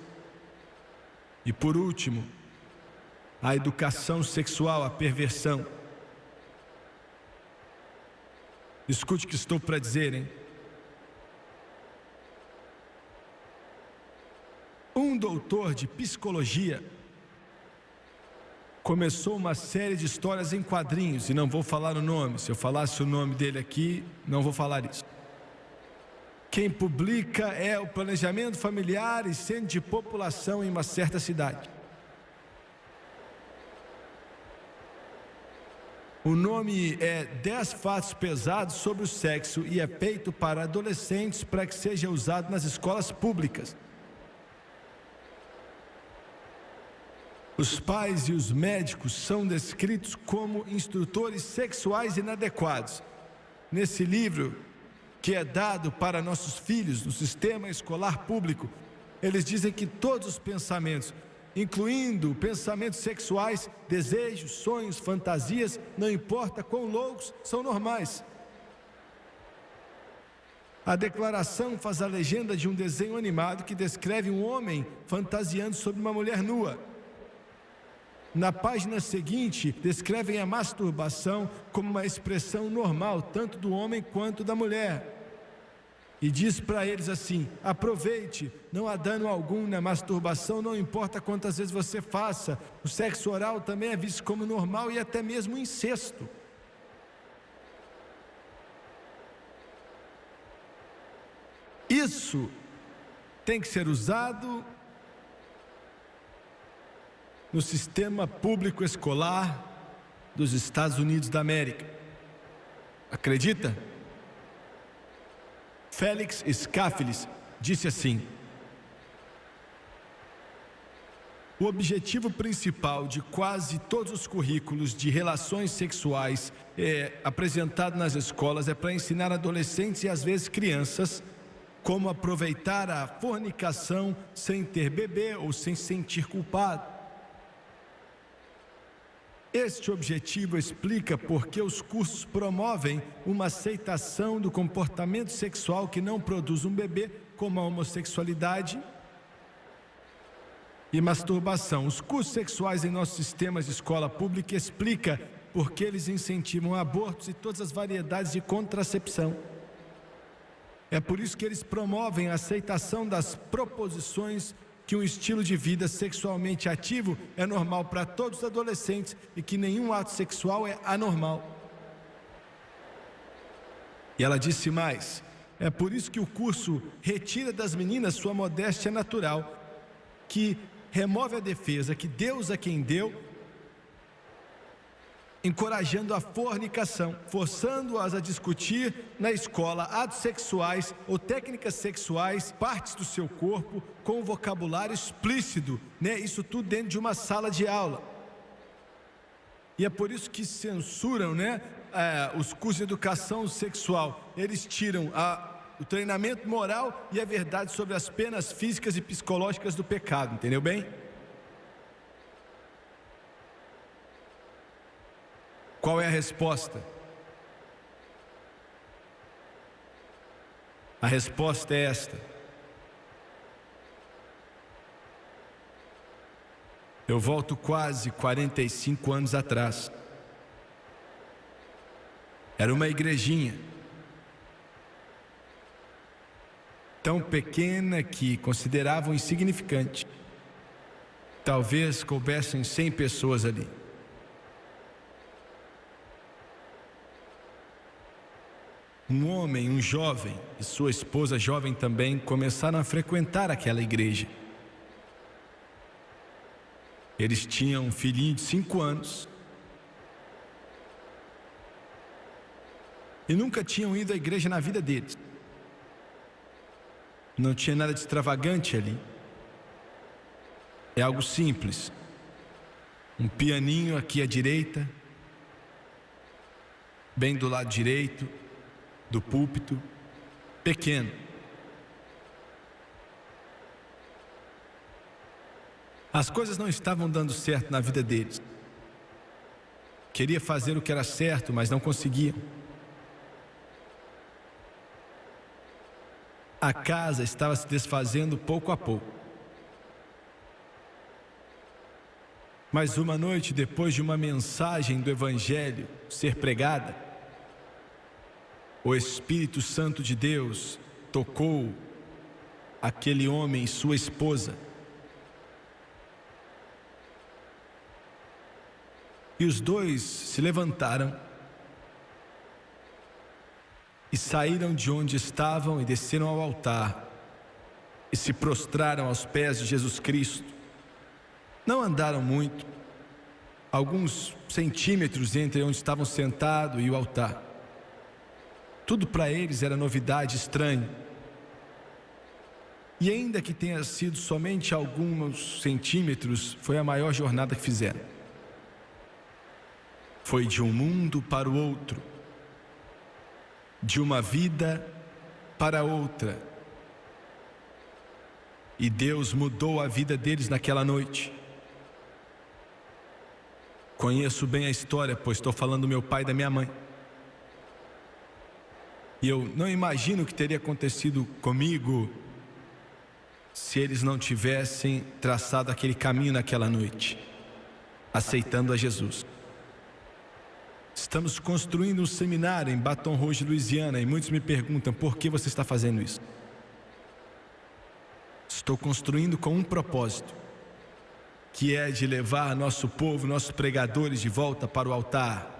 E por último, a educação sexual, a perversão. Escute o que estou para dizer, hein? Um doutor de psicologia começou uma série de histórias em quadrinhos, e não vou falar o nome. Se eu falasse o nome dele aqui, não vou falar isso. Quem publica é o Planejamento Familiar e Centro de População em uma certa cidade. O nome é 10 fatos pesados sobre o sexo e é feito para adolescentes para que seja usado nas escolas públicas. Os pais e os médicos são descritos como instrutores sexuais inadequados. Nesse livro, que é dado para nossos filhos no sistema escolar público, eles dizem que todos os pensamentos, incluindo pensamentos sexuais, desejos, sonhos, fantasias, não importa quão loucos, são normais. A declaração faz a legenda de um desenho animado que descreve um homem fantasiando sobre uma mulher nua. Na página seguinte, descrevem a masturbação como uma expressão normal, tanto do homem quanto da mulher. E diz para eles assim: aproveite, não há dano algum na masturbação, não importa quantas vezes você faça. O sexo oral também é visto como normal e até mesmo incesto. isso tem que ser usado no sistema público escolar dos Estados Unidos da América. Acredita? Félix Scafilis disse assim: o objetivo principal de quase todos os currículos de relações sexuais apresentado nas escolas é para ensinar adolescentes e às vezes crianças como aproveitar a fornicação sem ter bebê ou sem se sentir culpado. Este objetivo explica por que os cursos promovem uma aceitação do comportamento sexual que não produz um bebê, como a homossexualidade e masturbação. Os cursos sexuais em nossos sistemas de escola pública explicam por que eles incentivam abortos e todas as variedades de contracepção. É por isso que eles promovem a aceitação das proposições que um estilo de vida sexualmente ativo é normal para todos os adolescentes e que nenhum ato sexual é anormal. E ela disse mais: é por isso que o curso retira das meninas sua modéstia natural, que remove a defesa que Deus é quem deu, encorajando a fornicação, forçando-as a discutir na escola atos sexuais ou técnicas sexuais, partes do seu corpo, com um vocabulário explícito, né? Isso tudo dentro de uma sala de aula. E é por isso que censuram, né, os cursos de educação sexual. Eles tiram o treinamento moral e a verdade sobre as penas físicas e psicológicas do pecado, entendeu bem? Qual é a resposta? A resposta é esta: eu volto quase 45 anos atrás. Era uma igrejinha tão pequena que consideravam insignificante. Talvez coubessem 100 pessoas ali. Um homem, um jovem e sua esposa jovem também começaram a frequentar aquela igreja. Eles tinham um filhinho de 5 anos e nunca tinham ido à igreja na vida deles. Não tinha nada de extravagante ali. É algo simples. Um pianinho aqui à direita, bem do lado direito do púlpito, pequeno. As coisas não estavam dando certo na vida deles. Queria fazer o que era certo, mas não conseguiam. A casa estava se desfazendo pouco a pouco. Mas uma noite, depois de uma mensagem do Evangelho ser pregada, o Espírito Santo de Deus tocou aquele homem e sua esposa. E os dois se levantaram e saíram de onde estavam e desceram ao altar e se prostraram aos pés de Jesus Cristo. Não andaram muito, alguns centímetros entre onde estavam sentados e o altar. Tudo para eles era novidade, estranho. E ainda que tenha sido somente alguns centímetros, foi a maior jornada que fizeram. Foi de um mundo para o outro, de uma vida para outra. E Deus mudou a vida deles naquela noite. Conheço bem a história, pois estou falando do meu pai e da minha mãe. E eu não imagino o que teria acontecido comigo se eles não tivessem traçado aquele caminho naquela noite, aceitando a Jesus. Estamos construindo um seminário em Baton Rouge, Louisiana, e muitos me perguntam: por que você está fazendo isso? Estou construindo com um propósito, que é de levar nosso povo, nossos pregadores de volta para o altar,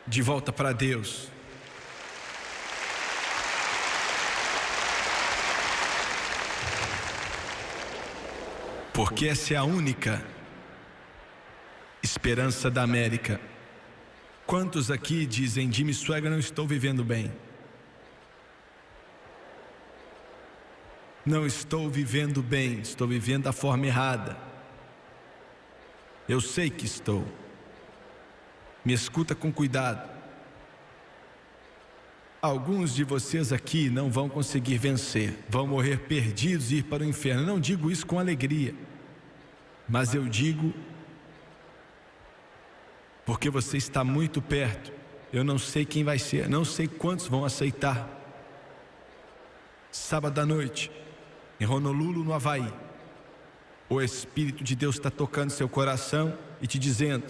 de volta para Deus. porque essa é a única esperança da América. Quantos aqui dizem: Jimmy Swaggart, não estou vivendo bem? Não estou vivendo bem, estou vivendo da forma errada. Eu sei que estou. Me escuta com cuidado. Alguns de vocês aqui não vão conseguir vencer, vão morrer perdidos e ir para o inferno. Eu não digo isso com alegria, mas eu digo porque você está muito perto. Eu não sei quem vai ser, não sei quantos vão aceitar. Sábado à noite, em Honolulu, no Havaí, o Espírito de Deus está tocando seu coração e te dizendo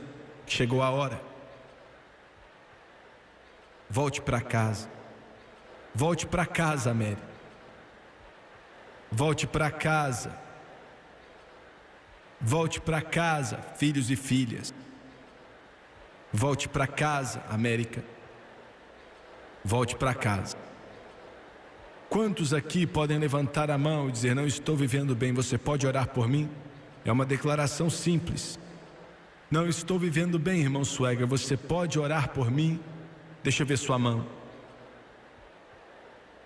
que chegou a hora. Volte para casa. Volte para casa, América. Volte para casa. Volte para casa, filhos e filhas. Volte para casa, América. Volte para casa. Quantos aqui podem levantar a mão e dizer: não estou vivendo bem, você pode orar por mim? É uma declaração simples. Não estou vivendo bem, irmão Swaggart, você pode orar por mim? Deixa eu ver sua mão.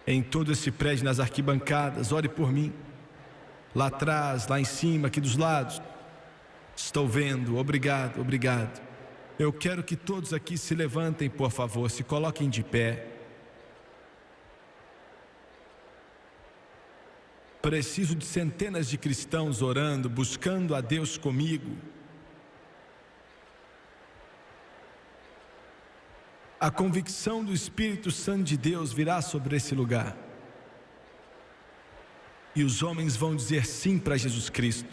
Em todo esse prédio, nas arquibancadas, ore por mim. Lá atrás, lá em cima, aqui dos lados. Estou vendo, obrigado, obrigado. Eu quero que todos aqui se levantem, por favor, se coloquem de pé. Preciso de centenas de cristãos orando, buscando a Deus comigo. A convicção do Espírito Santo de Deus virá sobre esse lugar. E os homens vão dizer sim para Jesus Cristo.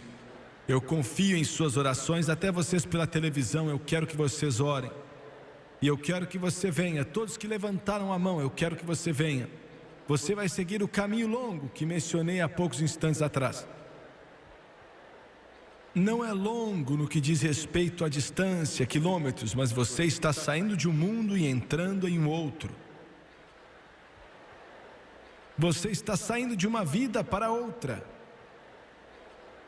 Eu confio em suas orações, até vocês pela televisão, eu quero que vocês orem. E eu quero que você venha, todos que levantaram a mão, eu quero que você venha. Você vai seguir o caminho longo que mencionei há poucos instantes atrás. Não é longo no que diz respeito à distância, quilômetros, mas você está saindo de um mundo e entrando em outro. Você está saindo de uma vida para outra.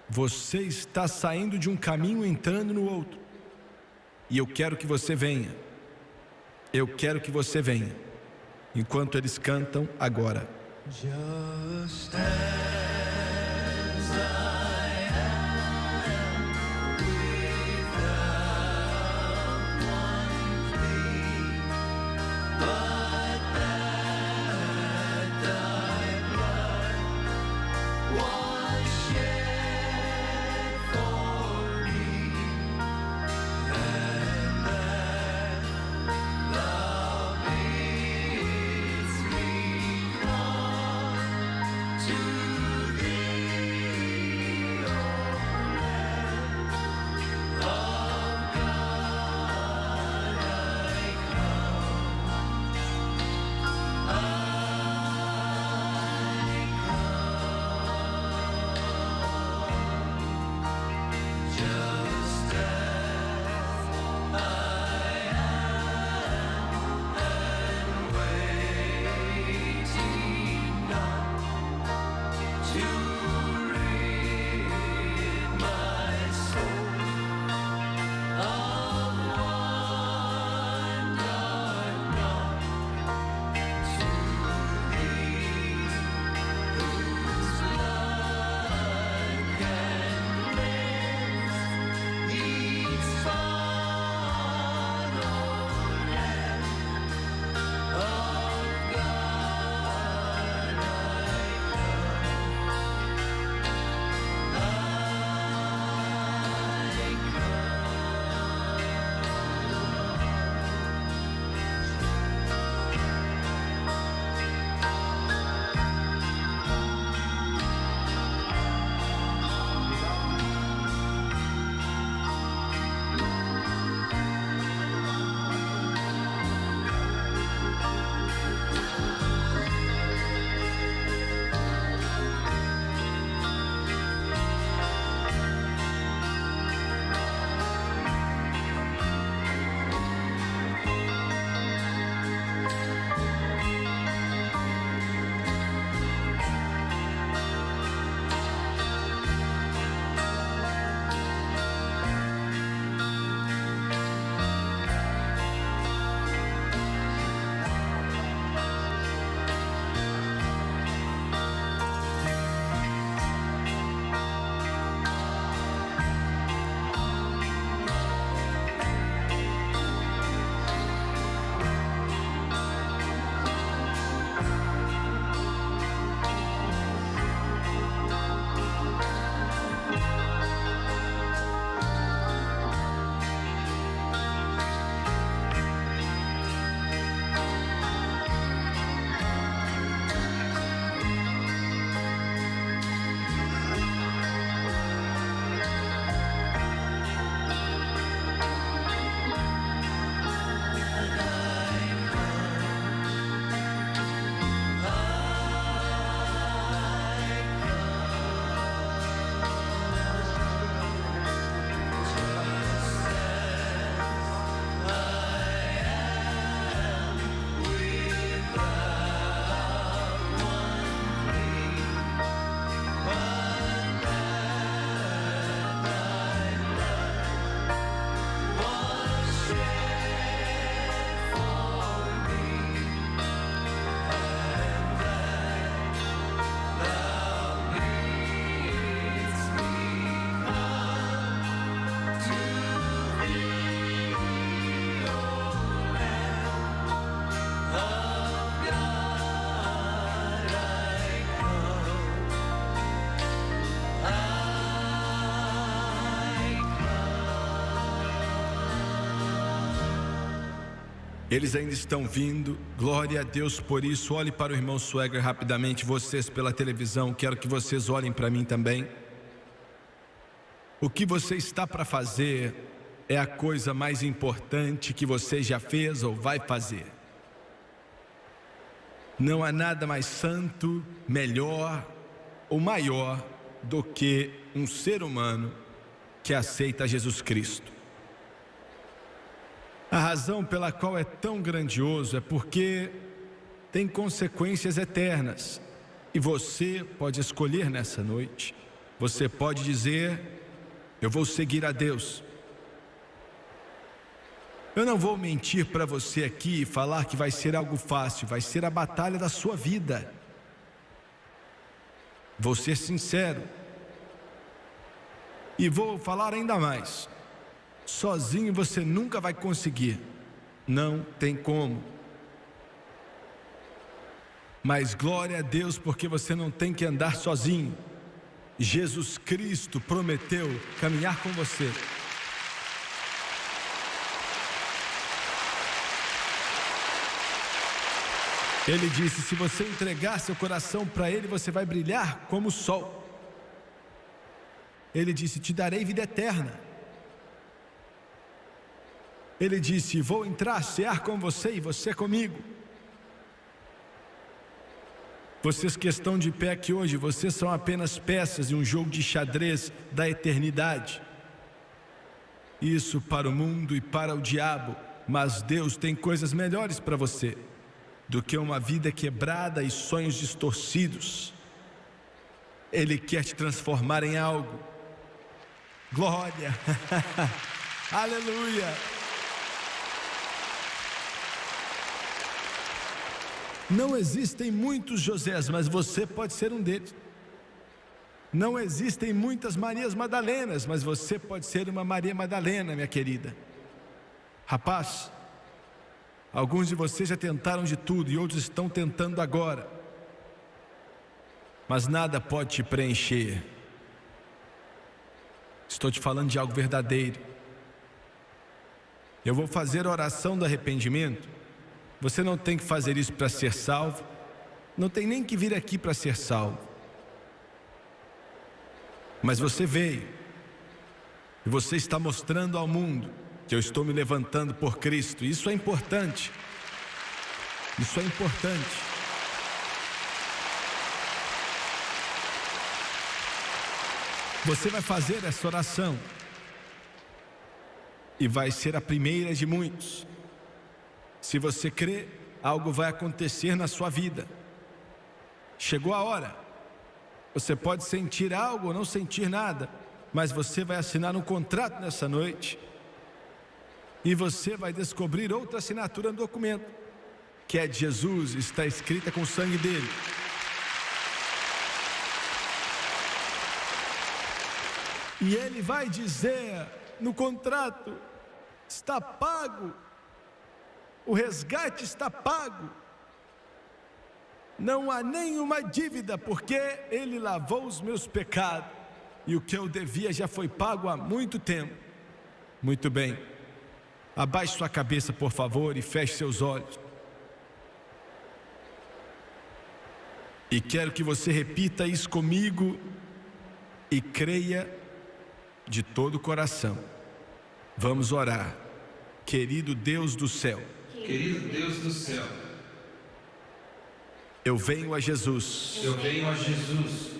Você está saindo de um caminho e entrando no outro. E eu quero que você venha. Eu quero que você venha. Enquanto eles cantam agora. Just as I am without one plea, but that thy blood was shed for me, and that thou bidst me come to Eles ainda estão vindo, glória a Deus por isso. Olhe para o irmão Swagger rapidamente, vocês pela televisão, quero que vocês olhem para mim também. O que você está para fazer é a coisa mais importante que você já fez ou vai fazer. Não há nada mais santo, melhor ou maior do que um ser humano que aceita Jesus Cristo. A razão pela qual é tão grandioso é porque tem consequências eternas. E você pode escolher nessa noite. Você pode dizer: eu vou seguir a Deus. Eu não vou mentir para você aqui e falar que vai ser algo fácil. Vai ser a batalha da sua vida. Vou ser sincero. E vou falar ainda mais. Sozinho você nunca vai conseguir. Não tem como. Mas glória a Deus porque você não tem que andar sozinho. Jesus Cristo prometeu caminhar com você. Ele disse: se você entregar seu coração para Ele, você vai brilhar como o sol. Ele disse: te darei vida eterna. Ele disse: vou entrar, cear com você e você comigo. Vocês que estão de pé aqui hoje, vocês são apenas peças de um jogo de xadrez da eternidade. Isso para o mundo e para o diabo. Mas Deus tem coisas melhores para você do que uma vida quebrada e sonhos distorcidos. Ele quer te transformar em algo. Glória. Aleluia. Não existem muitos Josés, mas você pode ser um deles. Não existem muitas Marias Madalenas, mas você pode ser uma Maria Madalena, minha querida. Rapaz, alguns de vocês já tentaram de tudo e outros estão tentando agora. Mas nada pode te preencher. Estou te falando de algo verdadeiro. Eu vou fazer a oração do arrependimento. Você não tem que fazer isso para ser salvo. Não tem nem que vir aqui para ser salvo. Mas você veio. E você está mostrando ao mundo que eu estou me levantando por Cristo. Isso é importante. Isso é importante. Você vai fazer essa oração. E vai ser a primeira de muitos. Se você crê, algo vai acontecer na sua vida. Chegou a hora. Você pode sentir algo ou não sentir nada, mas você vai assinar um contrato nessa noite. E você vai descobrir outra assinatura no documento, que é de Jesus, está escrita com o sangue dele. E ele vai dizer no contrato: está pago. O resgate está pago. Não há nenhuma dívida, porque Ele lavou os meus pecados. E o que eu devia já foi pago há muito tempo. Muito bem. Abaixe sua cabeça, por favor, e feche seus olhos. E quero que você repita isso comigo e creia de todo o coração. Vamos orar. Querido Deus do céu. Querido Deus do céu, eu venho a Jesus. Eu venho a Jesus.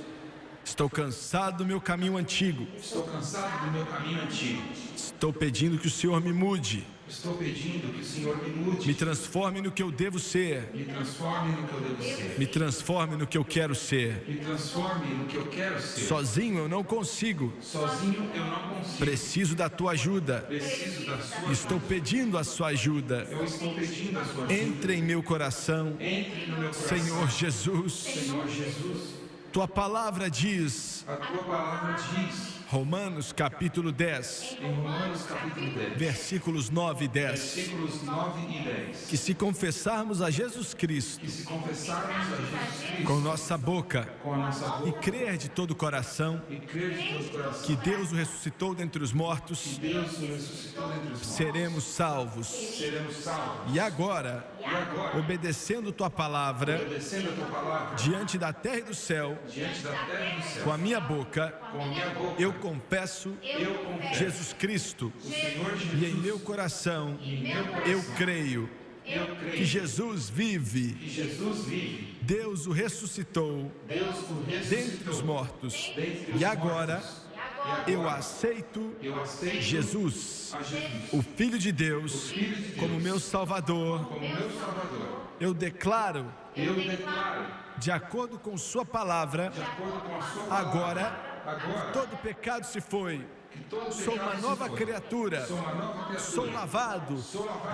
Estou cansado do meu caminho antigo. Estou cansado do meu caminho antigo. Estou pedindo que o Senhor me mude. Estou pedindo que o Senhor me mude. Me transforme no que eu devo ser. Me transforme no que eu devo ser. Me transforme no que eu quero ser. Me transforme no que eu quero ser. Sozinho eu não consigo. Sozinho eu não consigo. Preciso da tua ajuda. Preciso da sua Estou pedindo a sua ajuda. Eu estou pedindo a sua ajuda. Entre em meu coração. Entre no meu coração. Senhor Jesus. Senhor Jesus. Tua palavra diz A tua palavra diz Romanos capítulo 10, Em Romanos capítulo 10, versículos 9 e 10. versículos 9 e 10. Que se confessarmos a Jesus Cristo E se confessarmos a Jesus Cristo com nossa boca com a nossa e boca crer de todo o coração e crer de todo o coração que Deus o ressuscitou dentre os mortos, que Deus o ressuscitou dentre os mortos, seremos salvos. seremos salvos. E agora, E agora, obedecendo tua palavra, obedecendo a tua palavra, diante da terra e do céu, diante da terra e do céu, com a minha boca, com a minha boca, eu confesso eu confesso Jesus Cristo, o Senhor e Jesus, em meu coração e em meu coração, eu creio eu creio que Jesus vive, que Jesus vive, Deus o ressuscitou Deus o dentre os ressuscitou mortos, dentre os e agora mortos. eu aceito Eu aceito Jesus, a Jesus, o Filho de Deus, Filho de Deus, como meu Salvador. como meu Salvador. Eu declaro, Eu declaro, de acordo com sua palavra, de acordo com a sua palavra, agora todo pecado se foi. que todo Sou uma pecado nova se foi. criatura. Sou uma nova criatura. Sou lavado,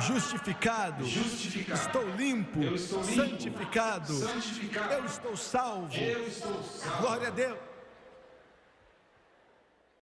justificado, Justificado. estou limpo, Eu estou limpo, santificado, santificado. eu estou salvo. Eu estou salvo. Glória a Deus.